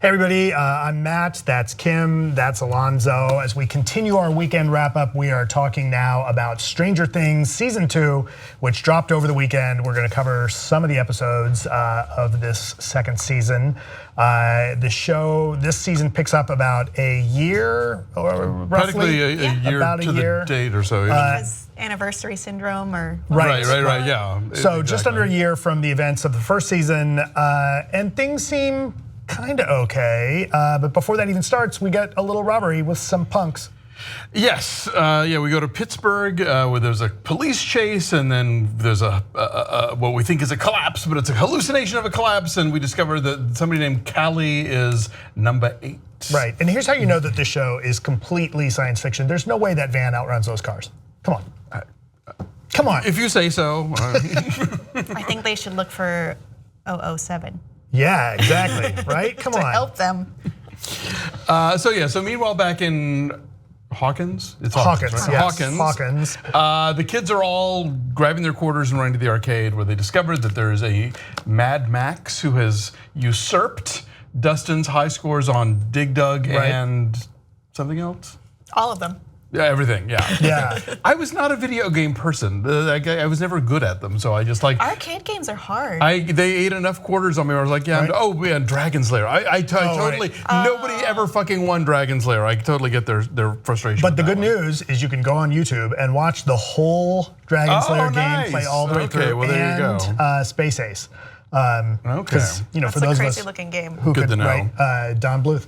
Hey everybody, I'm Matt, that's Kim, that's Alonso. As we continue our weekend wrap up, we are talking now about Stranger Things Season 2, which dropped over the weekend. We're gonna cover some of the episodes of this second season. The show this season picks up about a year, or roughly. Practically a year about to a year. The date or so. Yeah. Anniversary syndrome or Right, yeah. So just under a year from the events of the first season, and things seem kind of okay, but before that even starts, we get a little robbery with some punks. Yes, we go to Pittsburgh where there's a police chase, and then there's what we think is a collapse, but it's a hallucination of a collapse, and we discover that somebody named Callie is number 8. Right, and here's how you know that this show is completely science fiction. There's no way that van outruns those cars. Come on. Come on. If you say so. I think they should look for 007. Yeah, exactly, right? Come on. To help them. So meanwhile back in Hawkins? It's Hawkins, right? yes. Hawkins. The kids are all grabbing their quarters and running to the arcade where they discovered that there's a Mad Max who has usurped Dustin's high scores on Dig Dug and something else? All of them. Yeah, everything, Yeah. I was not a video game person. I was never good at them, so I just like. Arcade games are hard. They ate enough quarters on me. I was like, Dragon Slayer. I totally. Nobody ever fucking won Dragon Slayer. I totally get their frustration. But the good news is you can go on YouTube and watch the whole Dragon Slayer game, play all the way through, well, there you go. Space Ace. Because That's for those a of us crazy looking game. who Good could to know. write, Don Bluth,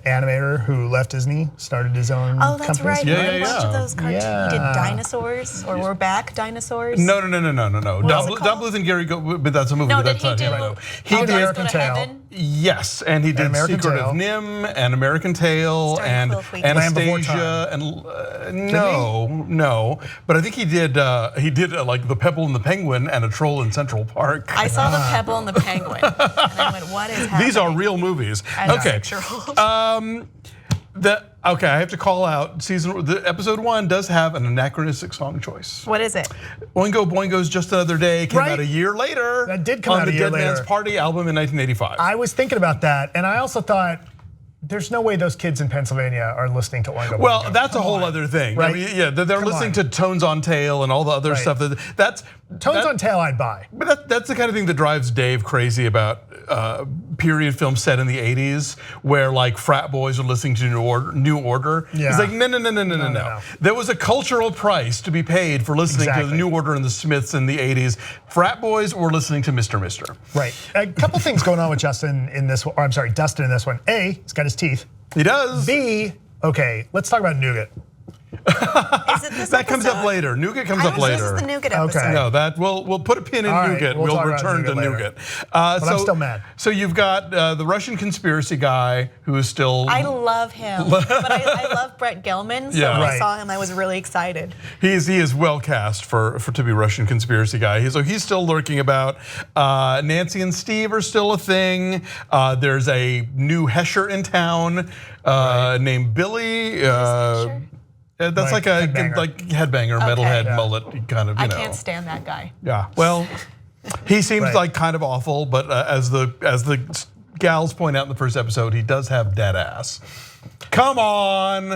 animator who left Disney, started his own Oh, that's company. right. Yeah, A bunch of those cartoons. Yeah. He did dinosaurs, or we're back dinosaurs. No. was Don it called? Bluth and Gary go, but that's a movie. No, but did that's he not do? him. He did All Dogs American Go to Tail. Heaven? Yes, and he did American Secret Tail. of Nim and American Tail Starring and Will Wheaton. Land Before Anastasia Time. and no, but I think he did like The Pebble and the Penguin and A Troll in Central Park. I saw the Pebble and the Penguin, and I went, "What is happening?" These are real movies. As a Okay. 6-year-old. I have to call out the episode 1 does have an anachronistic song choice. What is it? Oingo Boingo's Just Another Day came out a year later. That did come out a year on the Dead Man's later. Party album in 1985. I was thinking about that, and I also thought, there's no way those kids in Pennsylvania are listening to Oingo Boingo. Well, that's a whole other thing. Right? I mean, they're listening to Tones on Tail and all the other stuff. Tones on Tail I'd buy. But that's the kind of thing that drives Dave crazy about period films set in the 80s, where like frat boys are listening to New Order. Yeah. It's like no. There was a cultural price to be paid for listening to the New Order and the Smiths in the 80s. Frat boys were listening to Mr. Mister. Right. A couple things going on with Dustin in this one. Dustin in this one. A, he's got his teeth. He does. B, okay, let's talk about Nougat. Is it this That comes up episode? later. Nougat comes up later. This is the Nougat episode. Okay. No, we'll put a pin in All right, Nougat. we'll We'll talk about return to Nougat later. Nougat. But I'm still mad. So you've got the Russian conspiracy guy who is still. I love him, but I love Brett Gelman. So Yeah. when I Right. saw him, I was really excited. He is well cast for to be Russian conspiracy guy. He's still lurking about. Nancy and Steve are still a thing. There's a new Hesher in town named Billy. That's like a headbanger, metalhead, mullet kind of. I can't stand that guy. Yeah. Well, he seems like kind of awful, but as the gals point out in the first episode, he does have dead ass. Come on,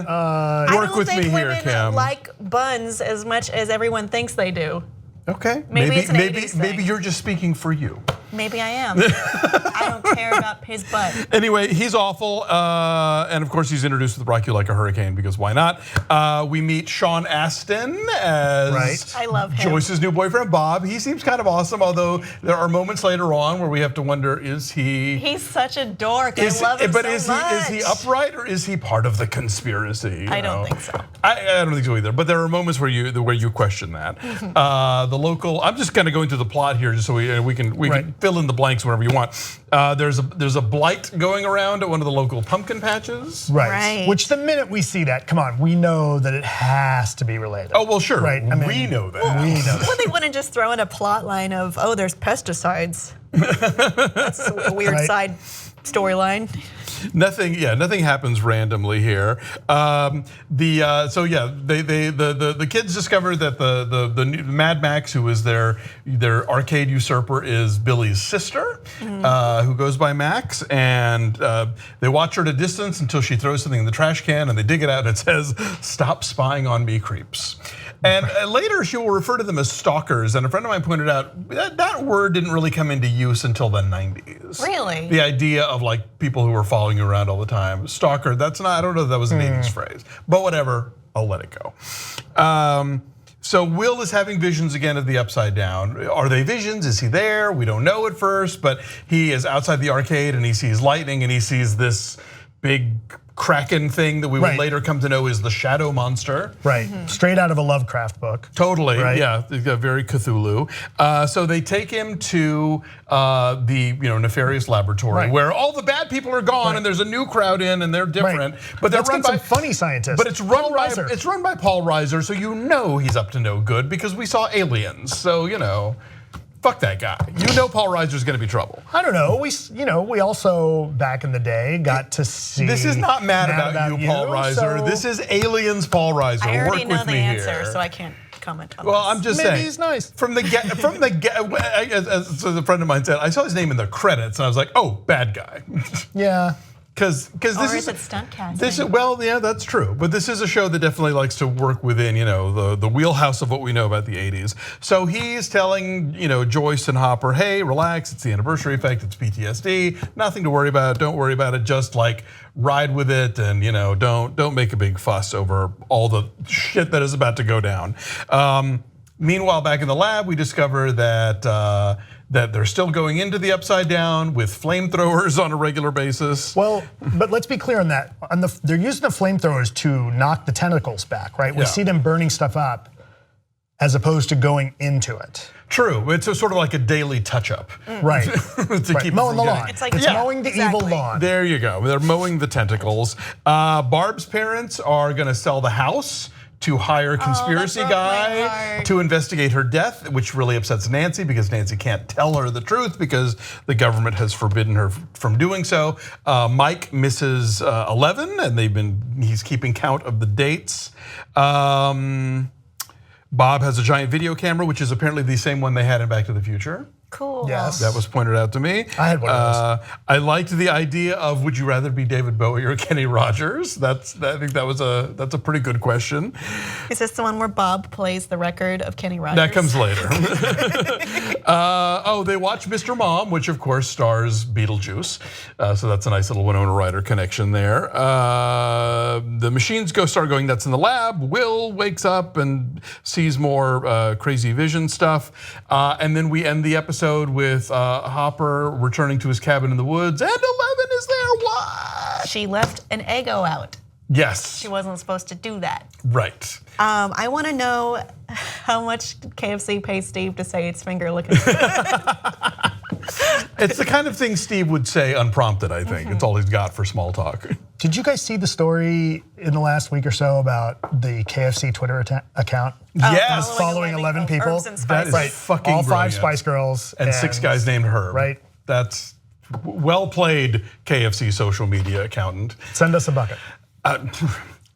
work with me here, I don't think Kim. women like buns as much as everyone thinks they do. Okay, Maybe it's an 80s thing. maybe you're just speaking for you. Maybe I am. I don't care about his butt. Anyway, he's awful, and of course he's introduced with Rock You Like a Hurricane, because why not? We meet Sean Astin as I love him. Joyce's new boyfriend, Bob. He seems kind of awesome, although there are moments later on where we have to wonder, is he... He's such a dork. I love him but so much. is he upright, or is he part of the conspiracy? I don't think so. I don't think so either, but there are moments where you question that. The local, I'm just kind of going through the plot here just so we can fill in the blanks whenever you want. There's a blight going around at one of the local pumpkin patches. Right. Which the minute we see that, come on, we know that it has to be related. Oh, well, sure. Right. I mean, we know that. We know that. Well, they wouldn't just throw in a plot line of, oh, there's pesticides. That's a weird side storyline. Nothing happens randomly here. The kids discover that the Mad Max, who is their arcade usurper, is Billy's sister. who goes by Max, and they watch her at a distance until she throws something in the trash can, and they dig it out, and it says, "Stop spying on me, creeps." And later she will refer to them as stalkers, and a friend of mine pointed out that word didn't really come into use until the 90s. Really? The idea of like people who were following you around all the time. Stalker, that's not, I don't know if that was an 80s phrase, but whatever, I'll let it go. So Will is having visions again of the Upside Down. Are they visions? Is he there? We don't know at first, but he is outside the arcade and he sees lightning and he sees this big Kraken thing that we would later come to know is the Shadow Monster. Right, straight out of a Lovecraft book. Totally, yeah, very Cthulhu. So they take him to the nefarious laboratory where all the bad people are gone and there's a new crowd in and they're different. But they're run by some funny scientists. But it's run by Paul Reiser, so you know he's up to no good because we saw Aliens. So fuck that guy. You know Paul Reiser's gonna be trouble. I don't know. We also back in the day got to see. This is not mad about you, Paul Reiser. So this is Aliens, Paul Reiser. I already know the answer, here. So I can't comment on Well, this. I'm just Maybe saying. he's nice. From the get, as a friend of mine said, I saw his name in the credits and I was like, oh, bad guy. Yeah. Because this or is it stunt casting? Well, yeah, that's true. But this is a show that definitely likes to work within, the wheelhouse of what we know about the 80s. So he's telling, Joyce and Hopper, hey, relax, it's the anniversary effect, it's PTSD, nothing to worry about, don't worry about it, just like ride with it and don't make a big fuss over all the shit that is about to go down. Meanwhile, back in the lab, we discover that they're still going into the Upside Down with flamethrowers on a regular basis. Well, but let's be clear on that. They're using the flamethrowers to knock the tentacles back, right? We see them burning stuff up as opposed to going into it. True, it's sort of like a daily touch-up. Right, to keep mowing the lawn. It's like mowing the evil lawn. There you go, they're mowing the tentacles. Barb's parents are gonna sell the house to hire a conspiracy guy to investigate her death, which really upsets Nancy because Nancy can't tell her the truth because the government has forbidden her from doing so. Mike misses 11 and he's keeping count of the dates. Bob has a giant video camera, which is apparently the same one they had in Back to the Future. Cool. Yes. That was pointed out to me. I had one of those. I liked the idea of would you rather be David Bowie or Kenny Rogers? I think that's a pretty good question. Is this the one where Bob plays the record of Kenny Rogers? That comes later. They watch Mr. Mom, which of course stars Beetlejuice. So that's a nice little Winona Ryder connection there. The machines start going nuts in the lab. Will wakes up and sees more crazy vision stuff. And then we end the episode with Hopper returning to his cabin in the woods, and 11 is there. What? She left an Eggo out. Yes. She wasn't supposed to do that. Right. I want to know how much KFC pays Steve to say it's finger licking. It's the kind of thing Steve would say unprompted, I think. It's all he's got for small talk. Did you guys see the story in the last week or so about the KFC Twitter account? Yes. Following 11 people. Herbs and That spices. is fucking all 5 brilliant. Spice Girls. And 6 guys named Herb. Right. That's well played, KFC social media accountant. Send us a bucket.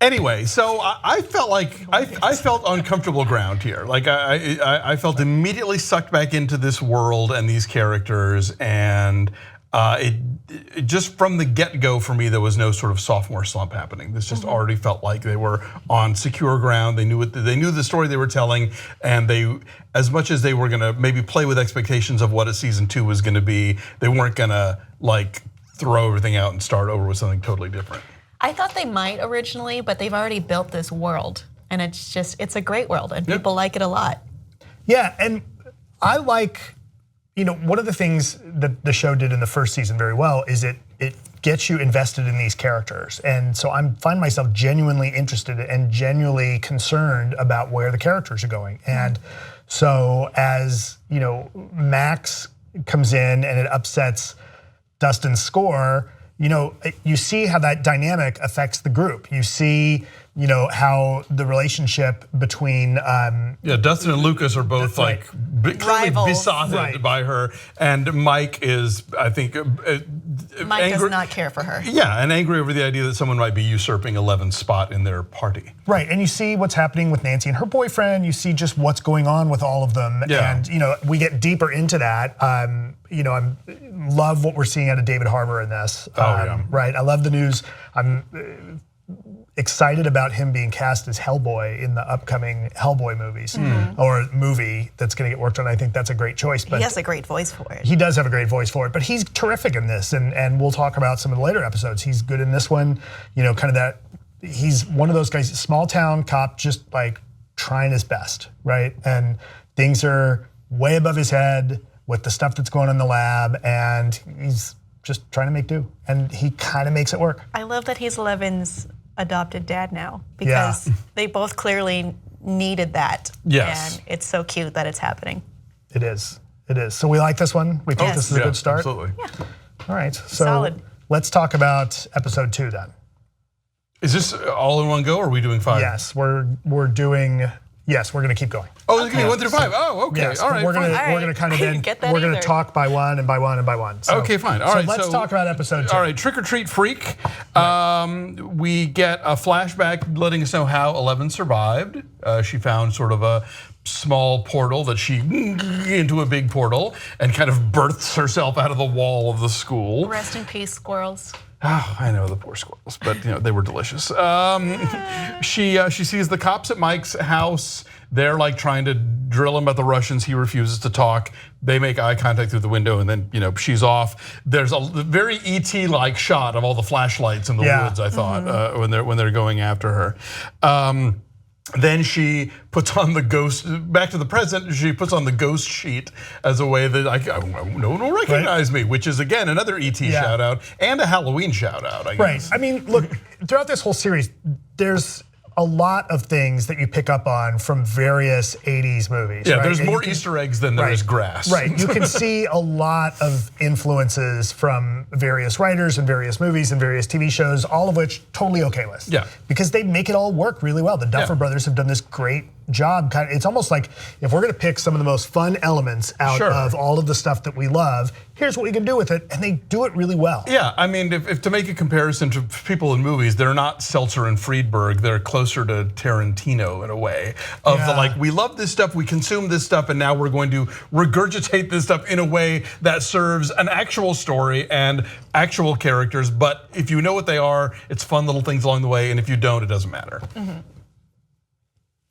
Anyway, so I felt like I felt uncomfortable ground here. Like I felt immediately sucked back into this world and these characters, and it just from the get-go for me there was no sort of sophomore slump happening. This just already felt like they were on secure ground. They knew the story they were telling, and they, as much as they were gonna maybe play with expectations of what a season 2 was gonna be, they weren't gonna like throw everything out and start over with something totally different. I thought they might originally, but they've already built this world, and it's a great world, and people like it a lot. Yeah, and I like, one of the things that the show did in the first season very well is it gets you invested in these characters, and so I find myself genuinely interested and genuinely concerned about where the characters are going. And so as Max comes in and it upsets Dustin's score, you see how that dynamic affects the group. You see how the relationship between Dustin and Lucas are both like clearly Rivals. besotted by her, and Mike is, I think, Mike angry, does not care for her. Yeah, and angry over the idea that someone might be usurping Eleven's spot in their party. Right, and you see what's happening with Nancy and her boyfriend. You see just what's going on with all of them, and we get deeper into that. I love what we're seeing out of David Harbour in this. Right, I love the news. I'm excited about him being cast as Hellboy in the upcoming Hellboy movies, or movie that's going to get worked on. I think that's a great choice. But he has a great voice for it. He does have a great voice for it, but he's terrific in this, and we'll talk about some of the later episodes. He's good in this one, kind of that. He's one of those guys, small town cop, just like trying his best, right? And things are way above his head with the stuff that's going on in the lab, and he's just trying to make do, and he kind of makes it work. I love that he's Eleven's adopted dad now, because they both clearly needed that. Yes. And it's so cute that it's happening. It is. So we like this one. We think this is a good start. Absolutely. Yeah. All right. So Solid. let's talk about episode 2 then. Is this all in one go, or are we doing 5? Yes, we're doing. Yes, we're going to keep going. Oh, it's going to be 1 through 5. Oh, okay. Yes, all right. we're fine. gonna kind of I then didn't get that we're gonna either. talk by one and by one and by one. So, Okay, fine. All right. Let's talk about episode 2. All right, Trick or Treat Freak. We get a flashback letting us know how Eleven survived. She found sort of a small portal that she into a big portal and kind of births herself out of the wall of the school. Rest in peace, squirrels. Oh, I know, the poor squirrels, but they were delicious. She sees the cops at Mike's house. They're like trying to drill him about the Russians. He refuses to talk. They make eye contact through the window, and then she's off. There's a very ET-like shot of all the flashlights in the woods. I thought when they're going after her. Then she puts on the ghost, back to the present, she puts on the ghost sheet as a way that no one will recognize me, which is again another ET shout out and a Halloween shout out, I guess. Right, I mean, look, throughout this whole series, there's a lot of things that you pick up on from various 80s movies. Yeah, right? there's more Easter eggs than there is grass. Right, you can see a lot of influences from various writers and various movies and various TV shows, all of which totally okay with. Yeah. Because they make it all work really well. The Duffer Brothers have done this great job. It's almost like if we're gonna pick some of the most fun elements out of all of the stuff that we love, here's what we can do with it, and they do it really well. Yeah, I mean, if to make a comparison to people in movies, they're not Seltzer and Friedberg, they're closer to Tarantino in a way. Of the like, we love this stuff, we consume this stuff, and now we're going to regurgitate this stuff in a way that serves an actual story and actual characters, but if you know what they are, it's fun little things along the way, and if you don't, it doesn't matter.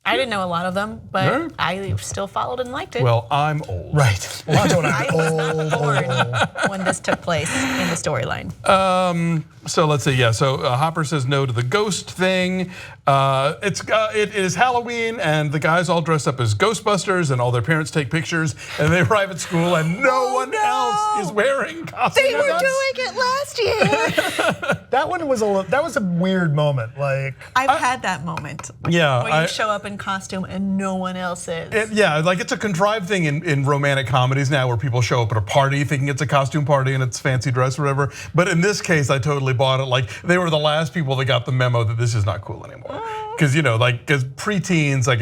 I didn't know a lot of them, but I still followed and liked it. Well, I'm old. Right. Well, that's what I was not born when this took place in the storyline. So let's see, so Hopper says no to the ghost thing. It is Halloween, and the guys all dress up as Ghostbusters, and all their parents take pictures, and they arrive at school, and no one else is wearing costumes. They were doing it last year. That was a weird moment. Like, I've had that moment. Yeah, where you show up in costume and no one else is. Like it's a contrived thing in romantic comedies now, where people show up at a party thinking it's a costume party and it's fancy dress or whatever. But in this case, I totally bought it. Like they were the last people that got the memo that this is not cool anymore. Because because preteens, like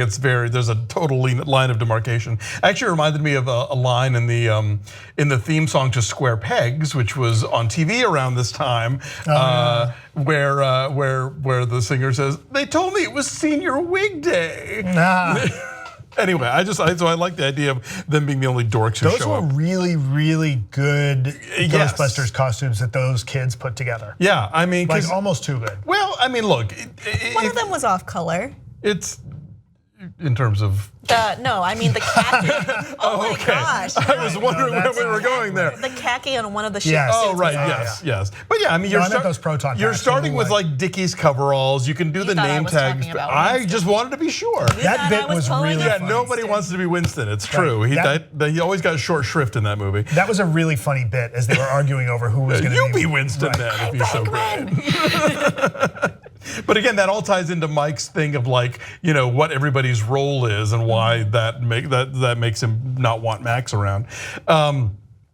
there's a total line of demarcation. Actually, it reminded me of a line in the theme song to Square Pegs, which was on TV around this time, where the singer says, "They told me it was senior wig day." Anyway, I like the idea of them being the only dorks who those show were up. really, really good Ghostbusters costumes that those kids put together. Yeah, I mean, like almost too good. Well, I mean, look, One of them was off color. It's in terms of. No, I mean the khaki. Oh my gosh. I was wondering where we were going there. The khaki on one of the ships. Yes. Oh right, was yes. But yeah, I mean, I meant those proton you're packs. starting with like Dickies coveralls. You can do the thought I name was tags. talking about I Winston. just wanted to be sure. That thought bit I was was pulling really up funny. Nobody wants to be Winston. It's true. Right. He always got short shrift in that movie. That was a really funny bit as they were arguing over who was going to You be Winston then if you're so great. But again, that all ties into Mike's thing of like, what everybody's role is and why that makes him not want Max around.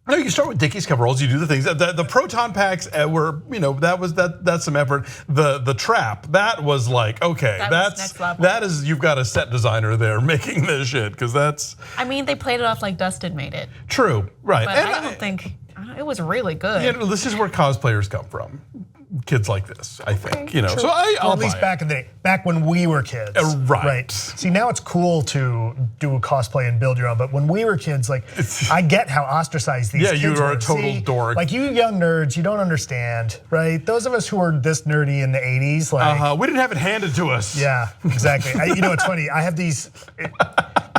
No, you start with Dickies coveralls. You do the things. The proton packs were, that's some effort. The trap, that was like, okay, that's next level. That is, you've got a set designer there making this shit, because that's. I mean, they played it off like Dustin made it. True, right? But I don't think it was really good. Yeah, this is where cosplayers come from. Kids like this, I think, So I'll at least back in the day, back when we were kids, right? See, now it's cool to do a cosplay and build your own, but when we were kids, like, I get how ostracized these kids were. Yeah, you are a total dork. Like, you young nerds, you don't understand, right? Those of us who were this nerdy in the '80s, like, we didn't have it handed to us. Yeah, exactly. It's funny. I have these.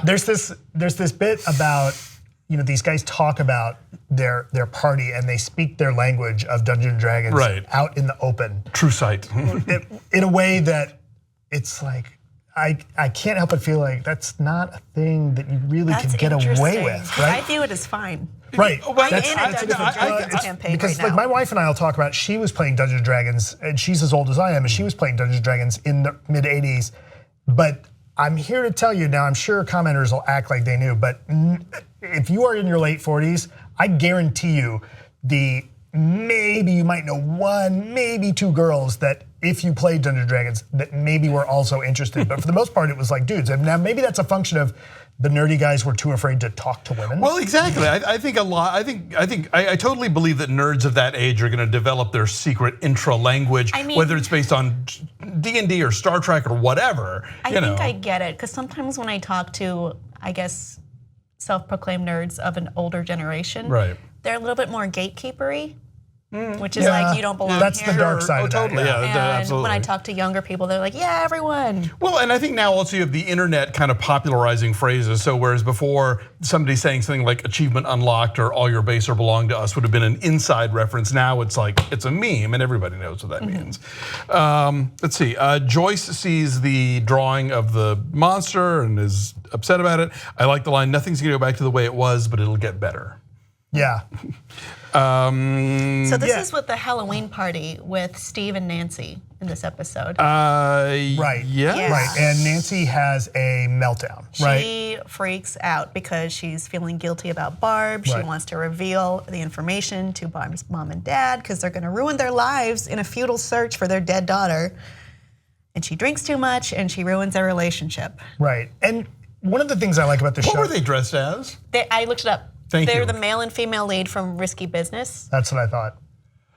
There's this bit about. These guys talk about their party and they speak their language of Dungeons & Dragons out in the open. True sight. In a way that it's like, I can't help but feel like that's not a thing that you really can get away with, right? I view it as fine. Right. I'm in a Dungeons & Dragons campaign because right now. my wife and I will talk about, she was playing Dungeons & Dragons, and she's as old as I am, and she was playing Dungeons & Dragons in the mid-'80s, but I'm here to tell you now, I'm sure commenters will act like they knew, but if you are in your late 40s, I guarantee you maybe you might know one, maybe two girls that if you played Dungeons & Dragons that maybe were also interested. But for the most part, it was like dudes. And now maybe that's a function of the nerdy guys were too afraid to talk to women. Well, exactly. I think a lot. I totally believe that nerds of that age are going to develop their secret intra language, whether it's based on D&D or Star Trek or whatever. I think I get it, because sometimes when I talk to, I guess, self-proclaimed nerds of an older generation, they're a little bit more gatekeepery. Which is like, you don't belong that's here. the dark side of that. Totally, yeah, And absolutely. when I talk to younger people, they're like, yeah, everyone. Well, and I think now also you have the internet kind of popularizing phrases. So whereas before somebody saying something like achievement unlocked or all your base or belong to us would have been an inside reference, now it's like, it's a meme and everybody knows what that means. Let's see, Joyce sees the drawing of the monster and is upset about it. I like the line, nothing's gonna go back to the way it was, but it'll get better. Yeah. So this is with the Halloween party with Steve and Nancy in this episode. Right. Yeah. Right. And Nancy has a meltdown. She freaks out because she's feeling guilty about Barb. She wants to reveal the information to Barb's mom and dad because they're going to ruin their lives in a futile search for their dead daughter. And she drinks too much and she ruins their relationship. Right. And one of the things I like about the show. What were they dressed as? I looked it up. Thank you. They're the male and female lead from Risky Business. That's what I thought.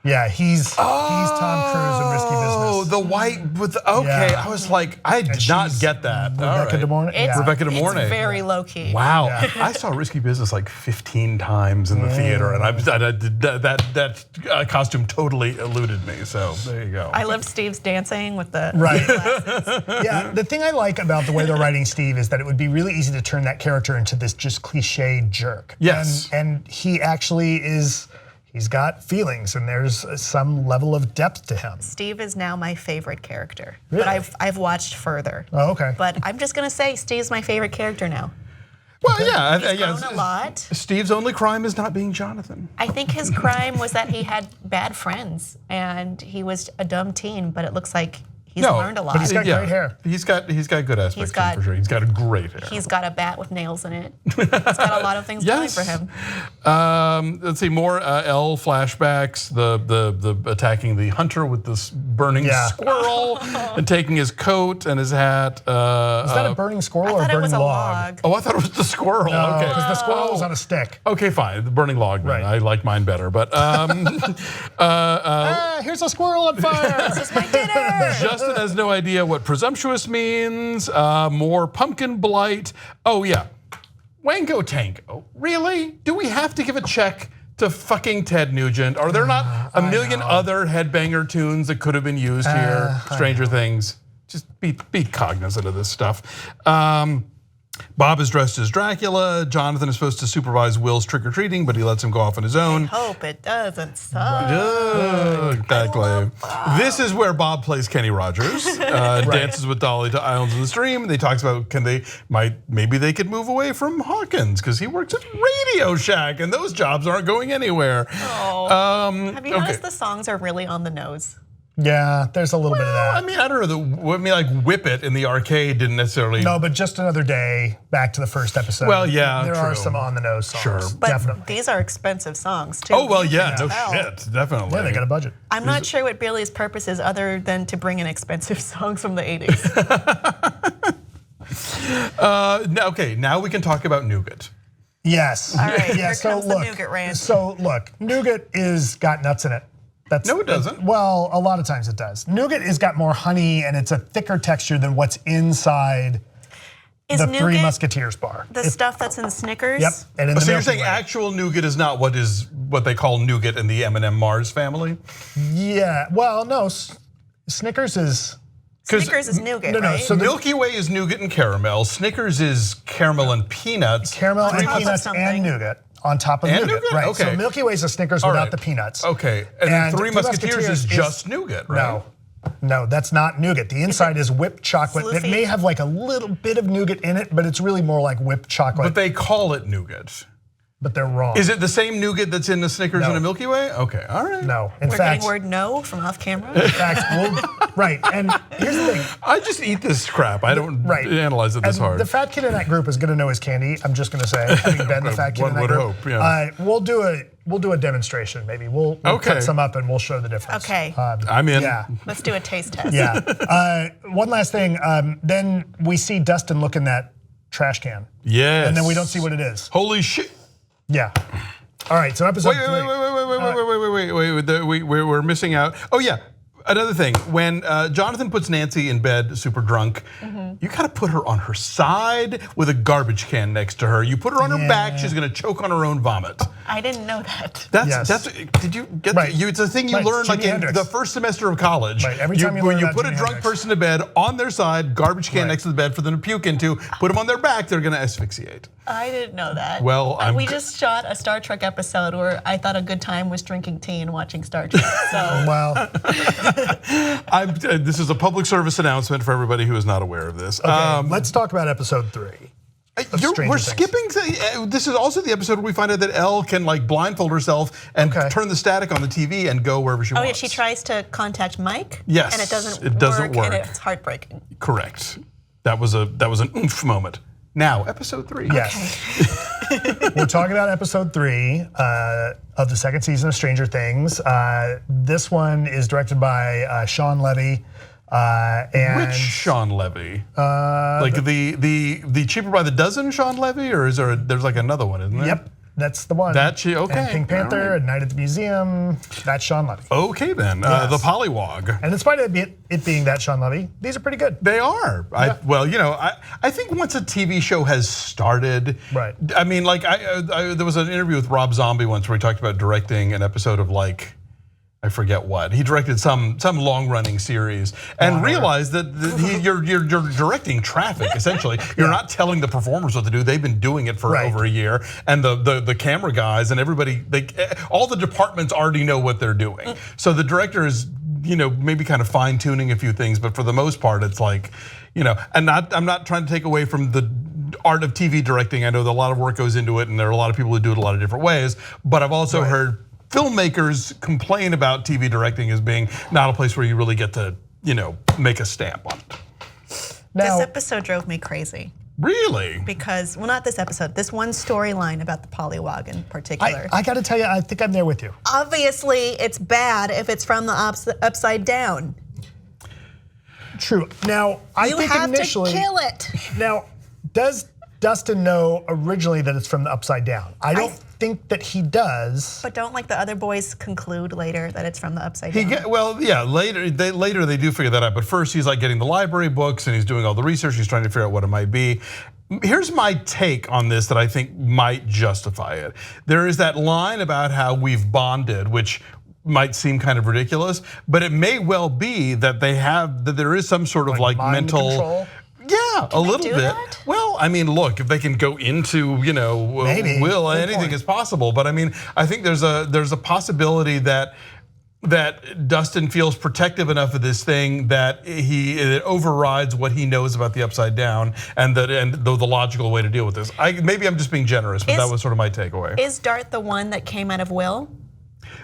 Yeah, he's Tom Cruise in Risky Business. Oh, the white with okay. I was like, I did not get that. Rebecca De Mornay. Rebecca De Mornay. It's very low key. Wow, I saw Risky Business like 15 times in the theater, and that costume totally eluded me. So there you go. I love Steve's dancing with the glasses. Yeah, the thing I like about the way they're writing Steve is that it would be really easy to turn that character into this just cliche jerk. Yes, and he actually is. He's got feelings, and there's some level of depth to him. Steve is now my favorite character, really? But I've watched further. Oh, okay. But I'm just gonna say Steve's my favorite character now. Well, yeah, he's grown a lot. Steve's only crime is not being Jonathan. I think his crime was that he had bad friends, and he was a dumb teen. But it looks like he's learned a lot. But he's got great hair. He's got good aspects to him for sure. He's got a great hair. He's got a bat with nails in it. He's got a lot of things going for him. Let's see, more L flashbacks. The attacking the hunter with this burning squirrel and taking his coat and his hat. Is that a burning squirrel or a burning log? Oh, I thought it was the squirrel. No, okay, because the squirrel was on a stick. Okay, fine. The burning log. Right. I like mine better, but here's a squirrel on fire. This is my dinner. Justin has no idea what presumptuous means. More pumpkin blight. Oh yeah, Wango Tango. Really? Do we have to give a check to fucking Ted Nugent? Are there not a million other headbanger tunes that could have been used here? Stranger Things. Just be cognizant of this stuff. Bob is dressed as Dracula. Jonathan is supposed to supervise Will's trick-or-treating, but he lets him go off on his own. I hope it doesn't suck. Exactly. This is where Bob plays Kenny Rogers, dances with Dolly to Islands in the Stream, and they talks about maybe they could move away from Hawkins because he works at Radio Shack, and those jobs aren't going anywhere. Have you noticed the songs are really on the nose? Yeah, there's a little bit of that. I mean, I don't know. I mean, like Whip It in the arcade didn't necessarily. No, but Just Another Day, back to the first episode. Well, yeah, there are true. some on the nose songs. Sure. But definitely. these are expensive songs too. Oh well, yeah, You no can tell. shit, definitely. Yeah, they got a budget. I'm not sure what Billy's purpose is other than to bring in expensive songs from the 80s. Okay, now we can talk about nougat. Yes. All right, Yeah. here So comes the look. nougat rant. So look, nougat is got nuts in it. No, it doesn't. Well, a lot of times it does. Nougat has got more honey and it's a thicker texture than what's inside Is the nougat Three Musketeers bar. the stuff that's in Snickers? Yep. And in the So you're Milky saying Way. actual nougat is not what they call nougat in the M&M Mars family? Yeah. Well, no. Snickers is. Snickers is nougat, No, no, right? so the- Milky Way is nougat and caramel. Snickers is caramel and peanuts. Caramel On and top of peanuts something. and nougat on top of And nougat. nougat? Right. Okay. So Milky Way's a Snickers All without right. the peanuts. Okay, and then And Three Musketeers is just nougat, right? No, that's not nougat. The inside is whipped chocolate. It Floofy? may have like a little bit of nougat in it, but it's really more like whipped chocolate. But they call it nougat. But they're wrong. Is it the same nougat that's in the Snickers No. and a Milky Way? Okay, all right. No. In We're fact, getting word no from off camera. in fact, right. And here's the thing. I just eat this crap. I don't Right. analyze it this And hard. the fat kid in that group is going to know his candy. I'm just going to say, having been the fat kid One in that would group. hope, yeah. We'll do a demonstration. Maybe we'll Okay. cut some up and we'll show the difference. Okay. I'm in. Yeah. Let's do a taste test. Yeah. One last thing. Then we see Dustin look in that trash can. Yes. And then we don't see what it is. Holy shit. Yeah. All right. So episode Wait, three. we're missing out. Oh yeah, another thing. When Jonathan puts Nancy in bed, super drunk, you gotta put her on her side with a garbage can next to her. You put her on her back, she's gonna choke on her own vomit. I didn't know that. That's. Did you get? Right. It's a thing you Right, learn like Jimi in Hendrix. the first semester of college. Right, every time you learn when you about put a Jimi drunk Hendrix. person to bed on their side, garbage can Right. next to the bed for them to puke into. Put them on their back, they're gonna asphyxiate. I didn't know that. Well, we just shot a Star Trek episode where I thought a good time was drinking tea and watching Star Trek. So Well, This is a public service announcement for everybody who is not aware of this. okay, let's talk about episode 3. of Stranger We're Things. skipping. This is also the episode where we find out that Elle can like blindfold herself and Okay. turn the static on the TV and go wherever she oh wants. yeah, she tries to contact Mike. Yes, and it doesn't work. and it's heartbreaking. Correct. That was an oomph moment. Now, episode 3. Yes. We're talking about episode 3 of the second season of Stranger Things. This one is directed by Sean Levy. And Which Sean Levy? Like the cheaper by the dozen Sean Levy, or is there's like another one, isn't there? Yep, that's the one. Okay. And Pink Panther, all right. and Night at the Museum. That's Sean Levy. Okay then, Yes. the Pollywog. And in spite of it being that Sean Levy, these are pretty good. They are. Well, I think once a TV show has started, Right. I mean, like there was an interview with Rob Zombie once where he talked about directing an episode of like, I forget what. He directed some long-running series and realized that you're directing traffic essentially. You're not telling the performers what to do. They've been doing it for Right. over a year, and the camera guys and everybody, all the departments already know what they're doing. So the director is maybe kind of fine-tuning a few things, but for the most part, it's like, and I'm not trying to take away from the art of TV directing. I know that a lot of work goes into it, and there are a lot of people who do it a lot of different ways. But I've also heard filmmakers complain about TV directing as being not a place where you really get to, make a stamp on it. Now, This episode drove me crazy Really? because, well, not this episode. This one storyline about the Pollywog in particular. I got to tell you, I think I'm there with you. Obviously, it's bad if it's from the upside down. True. Now, I You think have initially. to kill it. Now, does Dustin know originally that it's from the upside down? I don't think that he does. But don't like the other boys conclude later that it's from the upside down? Later they do figure that out. But first he's like getting the library books and he's doing all the research. He's trying to figure out what it might be. Here's my take on this that I think might justify it. There is that line about how we've bonded, which might seem kind of ridiculous, but it may well be that there is some sort of like mind mental control? Yeah, a little do bit. that? Well, I mean, look, if they can go into, Maybe. will, Good anything point. is possible. But I mean, I think there's a possibility that Dustin feels protective enough of this thing that it overrides what he knows about the upside down and the logical way to deal with this. Maybe I'm just being generous, but that was sort of my takeaway. Is Dart the one that came out of Will?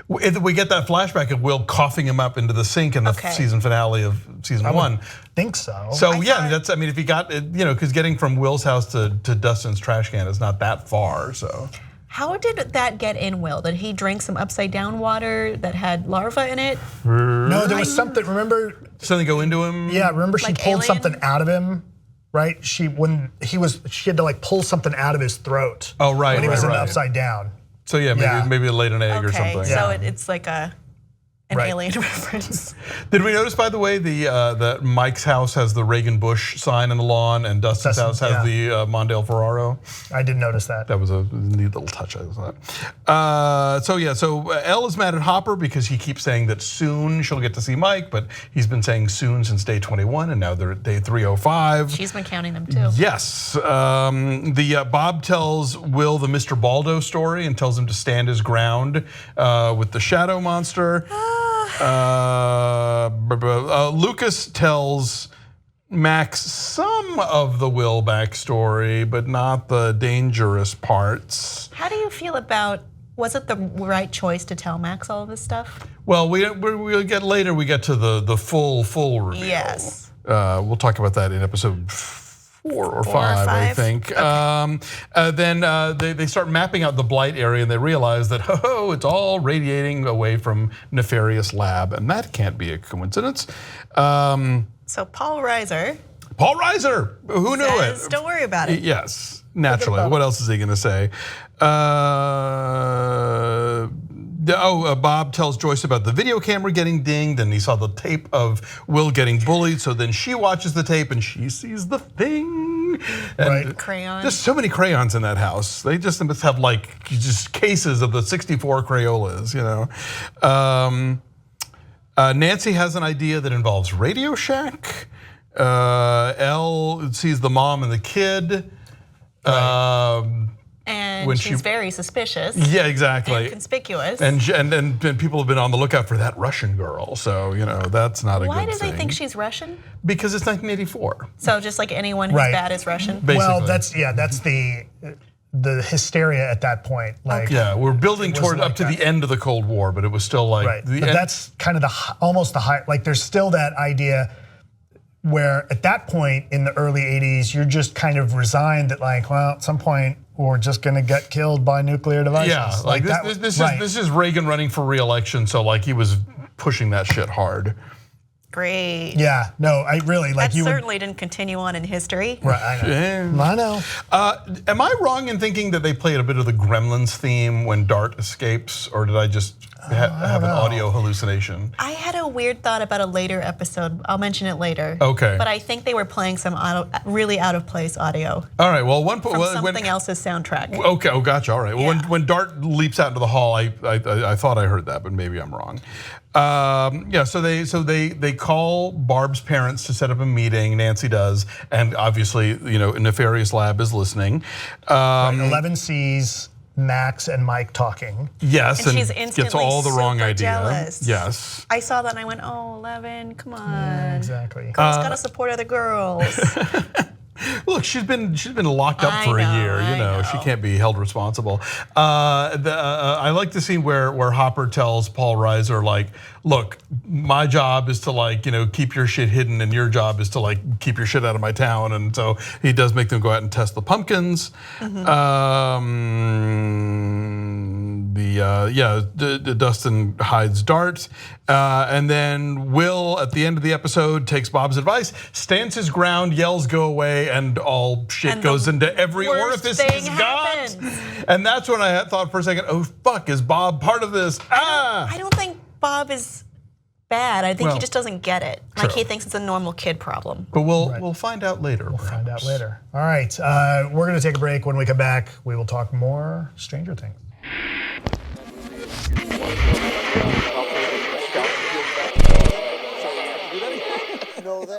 We get that flashback of Will coughing him up into the sink in the season finale of season 1. Think so. So I mean, if you got, because getting from Will's house to Dustin's trash can is not that far. So. How did that get in Will? Did he drink some upside down water that had larva in it? No, there was something. Remember? Something go into him. Yeah, remember she Like pulled alien? something out of him. Right, she had to like pull something out of his throat. Oh, right, when he was in the right. upside down. So maybe it laid an egg or something. So it's like an alien reference. Did we notice, by the way, that Mike's house has the Reagan Bush sign in the lawn, and Dustin's house has the Mondale Ferraro? I did notice that. That was a neat little touch, I thought. So Elle is mad at Hopper because he keeps saying that soon she'll get to see Mike, but he's been saying soon since day 21, and now they're at day 305. She's been counting them too. Yes. Bob tells Will the Mr. Baldo story and tells him to stand his ground with the shadow monster. Lucas tells Max some of the Will backstory, but not the dangerous parts. How do you feel about, was it the right choice to tell Max all of this stuff? Well, we'll get later, we get to the full reveal. Yes. We'll talk about that in episode 4 or 5, I think. Okay. Then they start mapping out the blight area, and they realize that it's all radiating away from Nefarious Lab, and that can't be a coincidence. So Paul Reiser. Who knew says, it? Don't worry about it. Yes, naturally. What else is he going to say? Bob tells Joyce about the video camera getting dinged, and he saw the tape of Will getting bullied. So then she watches the tape and she sees the thing. And Crayons. Just so many crayons in that house. They just must have like just cases of the 64 Crayolas, Nancy has an idea that involves Radio Shack. Elle sees the mom and the kid. And she's very suspicious. Yeah, exactly. And conspicuous. And people have been on the lookout for that Russian girl. So, that's not a good thing. Why do they think she's Russian? Because it's 1984. So just like anyone who's bad is Russian? Basically. Well, that's the hysteria at that point. Like, we're building toward up to the end of the Cold War, but it was still like but that's kind of almost the high. Like, there's still that idea where at that point in the early 80s, you're just kind of resigned that like, well, at some point we're just going to get killed by nuclear devices. Yeah, like this is Reagan running for re-election, so like he was pushing that shit hard. Great. Yeah, no, I really like that certainly didn't continue on in history. Right, I know. Am I wrong in thinking that they played a bit of the Gremlins theme when Dart escapes, or did I just have an audio hallucination? I had a weird thought about a later episode. I'll mention it later. Okay. But I think they were playing some really out of place audio. All right. Well, from something else's soundtrack. Okay. Oh, gotcha. All right. Well, when Dart leaps out into the hall, I thought I heard that, but maybe I'm wrong. So they call Barb's parents to set up a meeting. Nancy does, and obviously, Nefarious Lab is listening. 11 sees Max and Mike talking. Yes, and she's instantly gets all the wrong idea. Jealous. Yes. I saw that and I went, oh, 11, come on. Yeah, exactly. Girls gotta support other girls. Look, she's been locked up for a year. She can't be held responsible. I like the scene where Hopper tells Paul Reiser, like, look, my job is to keep your shit hidden, and your job is to keep your shit out of my town. And so he does make them go out and test the pumpkins. Dustin hides Dart, and then Will at the end of the episode takes Bob's advice, stands his ground, yells "Go away!" and all shit goes into every orifice he's got. And that's when I thought for a second, oh fuck, is Bob part of this? I don't think Bob is bad. I think he just doesn't get it. True. Like he thinks it's a normal kid problem. But we'll find out later. We'll find out later. All right, we're gonna take a break. When we come back, we will talk more Stranger Things.